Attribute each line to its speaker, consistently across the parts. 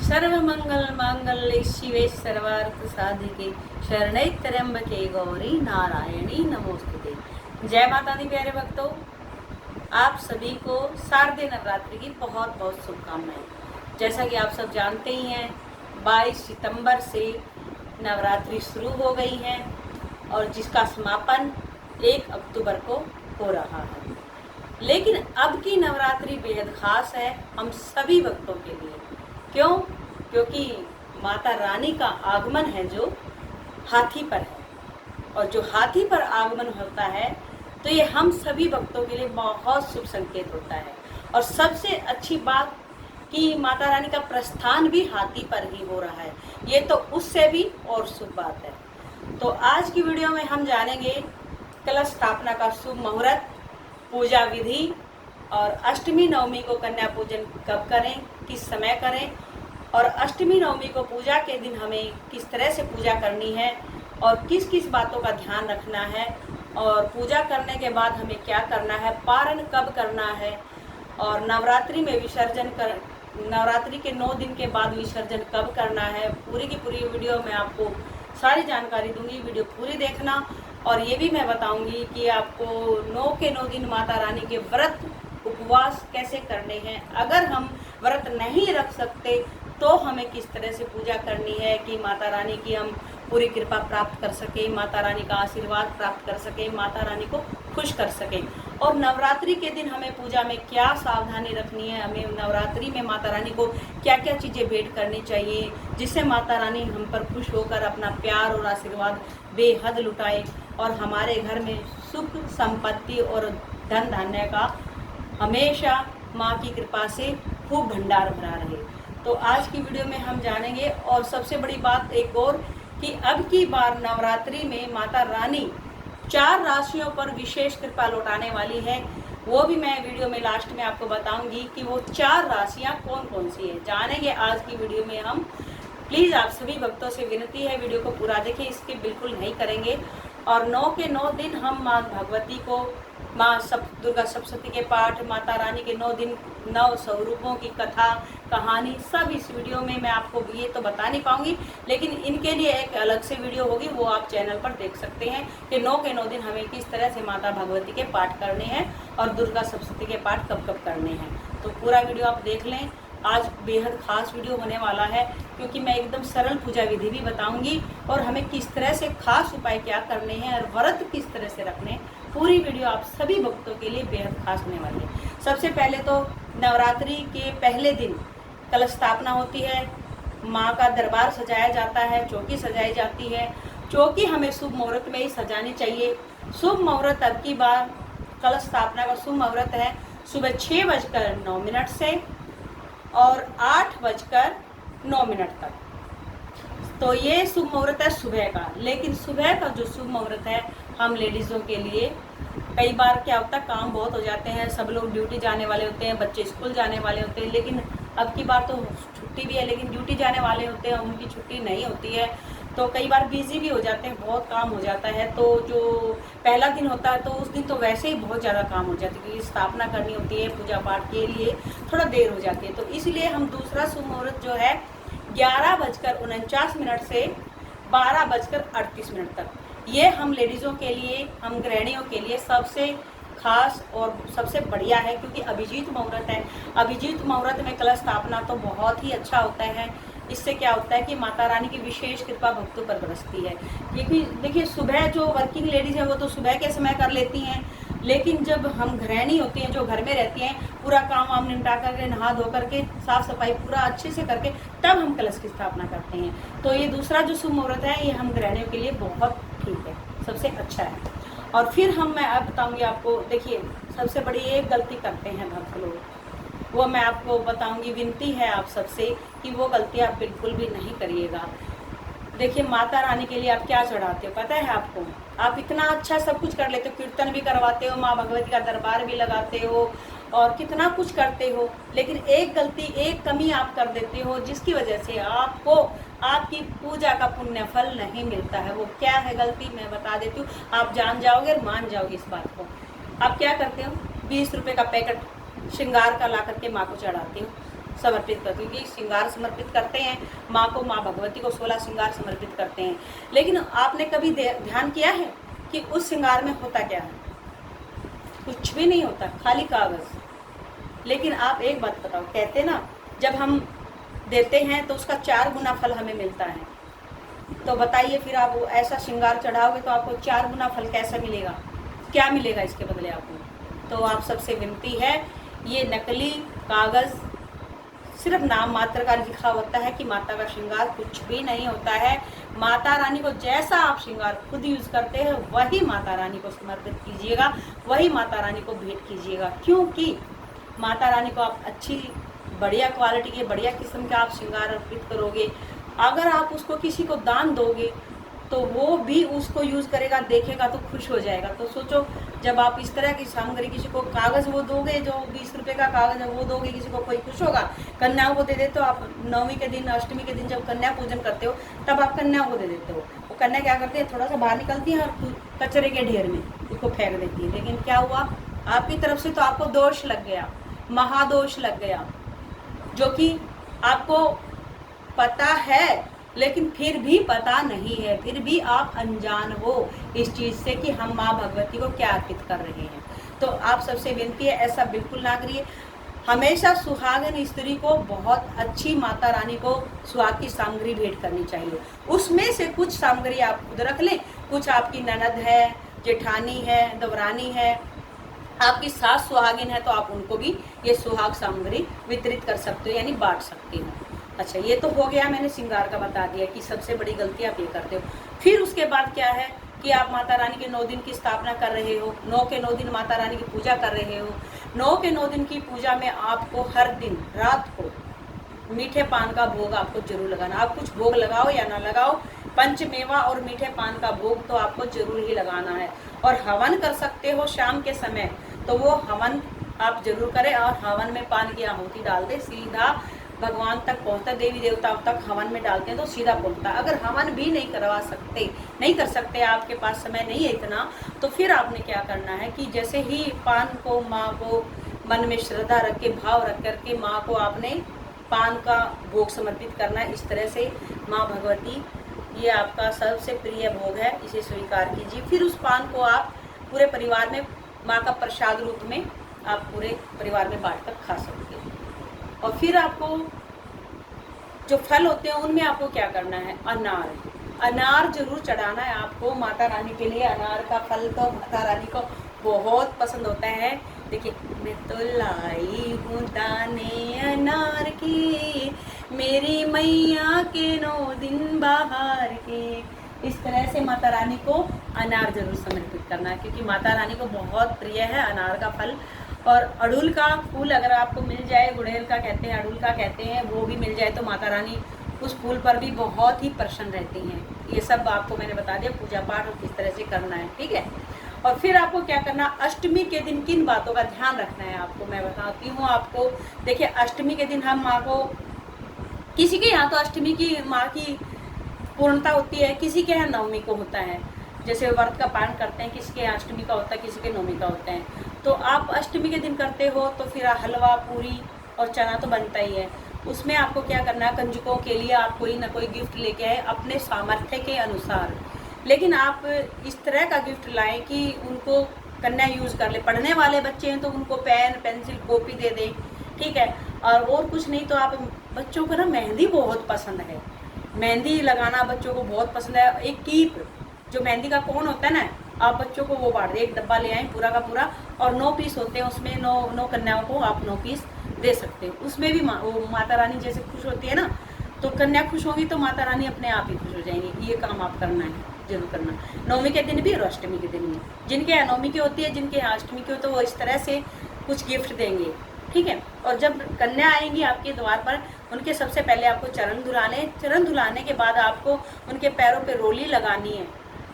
Speaker 1: सर्वमंगल मांगल्ये शिवे सर्वार्थ साधिके शरणे त्र्यंबके गौरी नारायणी नमोस्तुते। जय माता दी प्यारे भक्तों, आप सभी को शारदीय नवरात्रि की बहुत बहुत शुभकामनाएं। जैसा कि आप सब जानते ही हैं, 22 सितंबर से नवरात्रि शुरू हो गई है और जिसका समापन 1 अक्टूबर को हो रहा है। लेकिन अब की नवरात्रि बेहद खास है हम सभी भक्तों के लिए। क्यों? क्योंकि माता रानी का आगमन है जो हाथी पर है, और जो हाथी पर आगमन होता है तो ये हम सभी भक्तों के लिए बहुत शुभ संकेत होता है। और सबसे अच्छी बात कि माता रानी का प्रस्थान भी हाथी पर ही हो रहा है, ये तो उससे भी और शुभ बात है। तो आज की वीडियो में हम जानेंगे कलश स्थापना का शुभ मुहूर्त, पूजा विधि और अष्टमी नवमी को कन्या पूजन कब करें, किस समय करें, और अष्टमी नवमी को पूजा के दिन हमें किस तरह से पूजा करनी है और किस किस बातों का ध्यान रखना है, और पूजा करने के बाद हमें क्या करना है, पारण कब करना है, और नवरात्रि में नवरात्रि के 9 दिन के बाद विसर्जन कब करना है। पूरी की पूरी वीडियो में आपको सारी जानकारी दूंगी, वीडियो पूरी देखना। और ये भी मैं बताऊंगी कि आपको 9 के 9 दिन माता रानी के व्रत उपवास कैसे करने हैं। अगर हम व्रत नहीं रख सकते तो हमें किस तरह से पूजा करनी है कि माता रानी की हम पूरी कृपा प्राप्त कर सकें, माता रानी का आशीर्वाद प्राप्त कर सकें, माता रानी को खुश कर सकें। और नवरात्रि के दिन हमें पूजा में क्या सावधानी रखनी है, हमें नवरात्रि में माता रानी को क्या क्या चीज़ें भेंट करनी चाहिए जिससे माता रानी हम पर खुश होकर अपना प्यार और आशीर्वाद बेहद लुटाए और हमारे घर में सुख संपत्ति और धन धान्य का हमेशा माँ की कृपा से खूब भंडार भरा रहे। तो आज की वीडियो में हम जानेंगे। और सबसे बड़ी बात एक और कि अब की बार नवरात्रि में माता रानी 4 राशियों पर विशेष कृपा लौटाने वाली है। वो भी मैं वीडियो में लास्ट में आपको बताऊंगी कि वो 4 राशियां कौन कौन सी है, जानेंगे आज की वीडियो में हम। प्लीज़ आप सभी भक्तों से विनती है, वीडियो को पूरा देखें, इसके बिल्कुल नहीं करेंगे। और 9 के 9 दिन हम माँ भगवती को, माँ दुर्गा सप्तशती के पाठ, माता रानी के 9 दिन 9 स्वरूपों की कथा कहानी सब इस वीडियो में मैं आपको ये तो बता नहीं पाऊंगी, लेकिन इनके लिए एक अलग से वीडियो होगी, वो आप चैनल पर देख सकते हैं कि 9 के 9 दिन हमें किस तरह से माता भगवती के पाठ करने हैं और दुर्गा सप्तशती के पाठ कब कब करने हैं। तो पूरा वीडियो आप देख लें। आज बेहद खास वीडियो होने वाला है क्योंकि मैं एकदम सरल पूजा विधि भी बताऊंगी और हमें किस तरह से खास उपाय क्या करने हैं और व्रत किस तरह से रखने हैं। पूरी वीडियो आप सभी भक्तों के लिए बेहद खास होने वाली है। सबसे पहले तो नवरात्रि के पहले दिन कलश स्थापना होती है, माँ का दरबार सजाया जाता है, चौकी सजाई जाती है। चौकी हमें शुभ मुहूर्त में ही सजानी चाहिए। शुभ मुहूर्त अब की बार कलश स्थापना का शुभ मुहूर्त है सुबह 6:09 से और 8:09 तक। तो ये शुभ मुहूर्त है सुबह का। लेकिन सुबह का जो शुभ मुहूर्त है हम लेडीज़ों के लिए, कई बार क्या होता है काम बहुत हो जाते हैं, सब लोग ड्यूटी जाने वाले होते हैं, बच्चे स्कूल जाने वाले होते हैं, लेकिन अब की बार तो छुट्टी भी है, लेकिन ड्यूटी जाने वाले होते हैं उनकी छुट्टी नहीं होती है, तो कई बार बिजी भी हो जाते हैं, बहुत काम हो जाता है। तो जो पहला दिन होता है तो उस दिन तो वैसे ही बहुत ज़्यादा काम हो जाता है क्योंकि स्थापना करनी होती है, पूजा पाठ के लिए थोड़ा देर हो जाती है। तो इसलिए हम दूसरा शुभ मुहूर्त जो है 11:49 से 12:38 तक, ये हम लेडीज़ों के लिए, हम गृहिणियों के लिए सबसे खास और सबसे बढ़िया है क्योंकि अभिजीत मुहूर्त है। अभिजीत मुहूर्त में कलश स्थापना तो बहुत ही अच्छा होता है। इससे क्या होता है कि माता रानी की विशेष कृपा भक्तों पर बरसती है। क्योंकि देखिए सुबह जो वर्किंग लेडीज़ हैं वो तो सुबह के समय कर लेती हैं, लेकिन जब हम गृहिणी होती हैं जो घर में रहती हैं, पूरा काम वाम निपटा करके नहा धो करके साफ़ सफाई पूरा अच्छे से करके तब हम कलश की स्थापना करते हैं। तो ये दूसरा जो शुभ मुहूर्त है ये हम गृहिणियों के लिए बहुत ठीक है, सबसे अच्छा है। और फिर मैं अब बताऊंगी आपको। देखिए सबसे बड़ी एक गलती करते हैं भक्त लोग, वो मैं आपको बताऊंगी। विनती है आप सबसे कि वो गलती आप बिल्कुल भी नहीं करिएगा। देखिए माता रानी के लिए आप क्या चढ़ाते हो पता है आपको? आप इतना अच्छा सब कुछ कर लेते हो, कीर्तन भी करवाते हो, माँ भगवती का दरबार भी लगाते हो और कितना कुछ करते हो, लेकिन एक गलती, एक कमी आप कर देते हो जिसकी वजह से आपको आपकी पूजा का पुण्य फल नहीं मिलता है। वो क्या है गलती, मैं बता देती हूँ, आप जान जाओगे और मान जाओगे इस बात को। आप क्या करते हो, 20 रुपये का पैकेट श्रृंगार का ला करके माँ को चढ़ाते हो, समर्पित करते हैं, क्योंकि श्रृंगार समर्पित करते हैं माँ को, माँ भगवती को 16 श्रृंगार समर्पित करते हैं। लेकिन आपने कभी ध्यान किया है कि उस श्रृंगार में होता क्या है? कुछ भी नहीं होता, खाली कागज़। लेकिन आप एक बात बताओ, कहते ना जब हम देते हैं तो उसका 4 गुना फल हमें मिलता है। तो बताइए फिर आप ऐसा श्रृंगार चढ़ाओगे तो आपको 4 गुना फल कैसा मिलेगा? क्या मिलेगा इसके बदले आपको? तो आप सबसे विनती है, ये नकली कागज़ सिर्फ नाम मात्र का लिखा होता है कि माता का श्रृंगार, कुछ भी नहीं होता है। माता रानी को जैसा आप श्रृंगार खुद यूज़ करते हैं वही माता रानी को समर्पित कीजिएगा, वही माता रानी को भेंट कीजिएगा। क्योंकि माता रानी को आप अच्छी बढ़िया क्वालिटी के, बढ़िया किस्म के आप श्रृंगार अर्पित करोगे। अगर आप उसको किसी को दान दोगे तो वो भी उसको यूज़ करेगा, देखेगा तो खुश हो जाएगा। तो सोचो, जब आप इस तरह की सामग्री किसी को कागज़ वो दोगे, जो 20 रुपये का कागज़ है वो दोगे किसी को, कोई खुश होगा? कन्याओं को दे देते हो आप, नवमी के दिन, अष्टमी के दिन जब कन्या पूजन करते हो तब आप कन्याओं को दे देते हो। वो कन्या क्या करती है, थोड़ा सा बाहर निकलती है और कचरे के ढेर में उसको फेंक देती है। लेकिन क्या हुआ, आपकी तरफ से तो आपको दोष लग गया, महादोष लग गया, जो कि आपको पता है लेकिन फिर भी पता नहीं है, फिर भी आप अनजान हो इस चीज़ से कि हम माँ भगवती को क्या अर्पित कर रहे हैं। तो आप सबसे विनती है, ऐसा बिल्कुल ना करिए। हमेशा सुहागन स्त्री को बहुत अच्छी माता रानी को सुहाग की सामग्री भेंट करनी चाहिए। उसमें से कुछ सामग्री आप खुद रख लें, कुछ आपकी ननद है, जेठानी है, दवरानी है, आपकी सास सुहागिन है तो आप उनको भी ये सुहाग सामग्री वितरित कर सकते हो, यानी बांट सकते हो। अच्छा, ये तो हो गया, मैंने श्रृंगार का बता दिया कि सबसे बड़ी गलती आप ये करते हो। फिर उसके बाद क्या है कि आप माता रानी के 9 दिन की स्थापना कर रहे हो, 9 के 9 दिन माता रानी की पूजा कर रहे हो। 9 के 9 दिन की पूजा में आपको हर दिन रात को मीठे पान का भोग आपको जरूर लगाना। आप कुछ भोग लगाओ या ना लगाओ, पंचमेवा और मीठे पान का भोग तो आपको जरूर ही लगाना है। और हवन कर सकते हो शाम के समय, तो वो हवन आप जरूर करें और हवन में पान की आहुति डाल दें, सीधा भगवान तक पहुंचता, देवी देवताओं तक हवन में डालते हैं तो सीधा पहुंचता। अगर हवन भी नहीं करवा सकते, नहीं कर सकते, आपके पास समय नहीं है इतना, तो फिर आपने क्या करना है कि जैसे ही पान को, माँ को मन में श्रद्धा रख के, भाव रख करके माँ को आपने पान का भोग समर्पित करना है। इस तरह से, माँ भगवती ये आपका सबसे प्रिय भोग है, इसे स्वीकार कीजिए। फिर उस पान को आप पूरे परिवार में माँ का प्रसाद रूप में आप पूरे परिवार में बांट कर खा सकते हैं। और फिर आपको जो फल होते हैं उनमें आपको क्या करना है, अनार जरूर चढ़ाना है आपको माता रानी के लिए। अनार का फल तो माता रानी को बहुत पसंद होता है। देखिए, मैं तो लाई हूँ दाने अनार की, मेरी मैया के 9 दिन बाहर के। इस तरह से माता रानी को अनार जरूर समर्पित करना है, क्योंकि माता रानी को बहुत प्रिय है अनार का फल। और अड़हुल का फूल अगर आपको मिल जाए, गुड़हल का कहते हैं, अड़हुल का कहते हैं, वो भी मिल जाए तो माता रानी उस फूल पर भी बहुत ही प्रसन्न रहती हैं। ये सब आपको मैंने बता दिया, पूजा पाठ और किस तरह से करना है, ठीक है। और फिर आपको क्या करना, अष्टमी के दिन किन बातों का ध्यान रखना है आपको मैं बताती हूँ आपको। देखिए, अष्टमी के दिन हम माँ को, किसी के यहाँ तो अष्टमी की माँ की पूर्णता होती है, किसी के यहाँ नवमी को होता है। जैसे व्रत का पालन करते हैं, किसी के अष्टमी का होता है, किसी के नवमी का होता है। तो आप अष्टमी के दिन करते हो तो फिर हलवा, पूरी और चना तो बनता ही है। उसमें आपको क्या करना है, कंजकों के लिए आप कोई ना कोई गिफ्ट लेके आए अपने सामर्थ्य के अनुसार। लेकिन आप इस तरह का गिफ्ट लाएं कि उनको कन्या यूज़ कर ले। पढ़ने वाले बच्चे हैं तो उनको पेन, पेंसिल, कॉपी दे दें, ठीक है। और कुछ नहीं तो आप, बच्चों को ना मेहंदी बहुत पसंद है, मेहंदी लगाना बच्चों को बहुत पसंद है। एक कीप जो मेहंदी का कोन होता है ना, आप बच्चों को वो बांट दें, एक डब्बा ले आए पूरा का पूरा, और 9 पीस होते हैं उसमें, 9 कन्याओं को आप 9 पीस दे सकते हैं। उसमें भी वो माता रानी जैसे खुश होती है ना, तो कन्या खुश होगी तो माता रानी अपने आप ही खुश हो जाएंगी। ये काम आप करना है, जरूर करना, नवमी के दिन भी और अष्टमी के दिन भी। जिनके यहाँ नवमी की होती है, जिनके यहाँ अष्टमी की हो, तो वो इस तरह से कुछ गिफ्ट देंगे, ठीक है। और जब कन्या आएंगी आपके द्वार पर, उनके सबसे पहले आपको चरण धुलाने के बाद आपको उनके पैरों पे रोली लगानी है,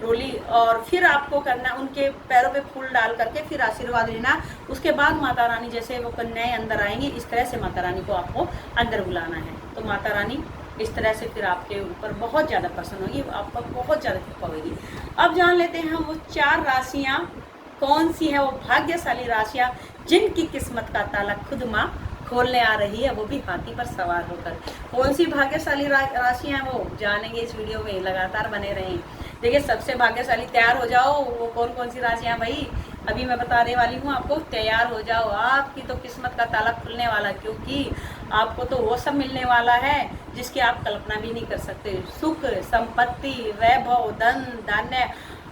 Speaker 1: रोली। और फिर आपको करना, उनके पैरों पे फूल डाल करके फिर आशीर्वाद लेना। उसके बाद माता रानी जैसे वो कन्याएं अंदर आएंगी, इस तरह से माता रानी को आपको अंदर बुलाना है। तो माता रानी इस तरह से फिर आपके ऊपर बहुत ज़्यादा प्रसन्न होगी, आपका बहुत ज़्यादा कृपा होगी। अब जान लेते हैं हम वो 4 राशियाँ कौन सी है, वो भाग्यशाली राशियाँ जिनकी किस्मत का ताला खुद माँ खोलने आ रही है, वो भी हाथी पर सवार होकर। कौन सी भाग्यशाली राशियां हैं वो जानेंगे इस वीडियो में, लगातार बने रहें। देखिए सबसे भाग्यशाली, तैयार हो जाओ। वो कौन कौन सी राशियां भाई अभी मैं बताने वाली हूँ आपको, तैयार हो जाओ। आपकी तो किस्मत का ताला खुलने वाला, क्योंकि आपको तो वो सब मिलने वाला है जिसकी आप कल्पना भी नहीं कर सकते। सुख, संपत्ति, वैभव, धन धान्य,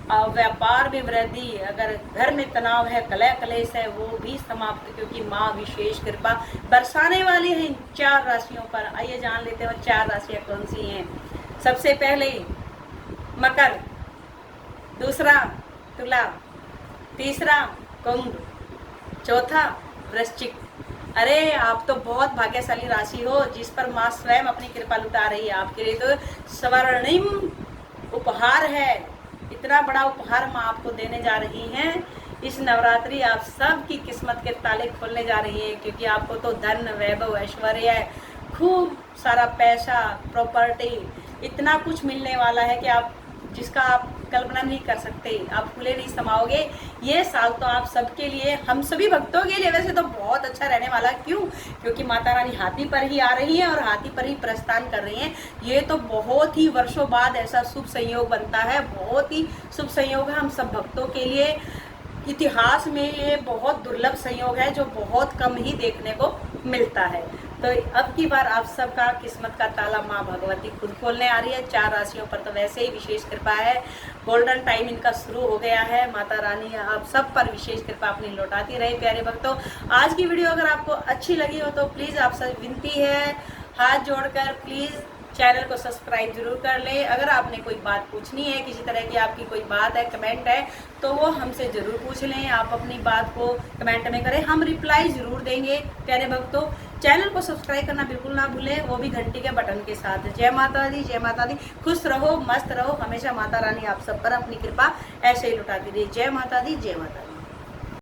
Speaker 1: व्यापार में वृद्धि। अगर घर में तनाव है, कलह कलेश है, वो भी समाप्त, क्योंकि माँ विशेष कृपा बरसाने वाली है इन 4 राशियों पर। आइए जान लेते हैं 4 राशियाँ कौन सी हैं। सबसे पहले मकर, दूसरा तुला, तीसरा कुंभ, चौथा वृश्चिक। अरे आप तो बहुत भाग्यशाली राशि हो जिस पर माँ स्वयं अपनी कृपा लुटा रही है। आपके लिए तो स्वर्णिम उपहार है, इतना बड़ा उपहार माँ आपको देने जा रही हैं। इस नवरात्रि आप सब की किस्मत के ताले खोलने जा रही है, क्योंकि आपको तो धन, वैभव, ऐश्वर्य, खूब सारा पैसा, प्रॉपर्टी, इतना कुछ मिलने वाला है कि आप जिसका आप कल्पना नहीं कर सकते, आप खुले नहीं समाओगे। ये साल तो आप सबके लिए, हम सभी भक्तों के लिए वैसे तो बहुत अच्छा रहने वाला। क्यों? क्योंकि माता रानी हाथी पर ही आ रही है और हाथी पर ही प्रस्थान कर रही हैं। ये तो बहुत ही वर्षों बाद ऐसा शुभ संयोग बनता है, बहुत ही शुभ संयोग है हम सब भक्तों के लिए। इतिहास में ये बहुत दुर्लभ संयोग है जो बहुत कम ही देखने को मिलता है। तो अब की बार आप सबका किस्मत का ताला माँ भगवती खुद खोलने आ रही है। 4 राशियों पर तो वैसे ही विशेष कृपा है, गोल्डन टाइम इनका शुरू हो गया है। माता रानी आप सब पर विशेष कृपा अपनी लौटाती रहे। प्यारे भक्तों, आज की वीडियो अगर आपको अच्छी लगी हो तो प्लीज़ आपसे विनती है, हाथ जोड़कर प्लीज़ चैनल को सब्सक्राइब जरूर कर ले। अगर आपने कोई बात पूछनी है, किसी तरह की आपकी कोई बात है, कमेंट है, तो वो हमसे ज़रूर पूछ लें। आप अपनी बात को कमेंट में करें, हम रिप्लाई ज़रूर देंगे। प्यारे भक्तों, चैनल को सब्सक्राइब करना बिल्कुल ना भूलें, वो भी घंटी के बटन के साथ। जय माता दी, जय माता दी। खुश रहो, मस्त रहो, हमेशा माता रानी आप सब पर अपनी कृपा ऐसे ही लुटाती रही। जय माता दी, जय माता दी।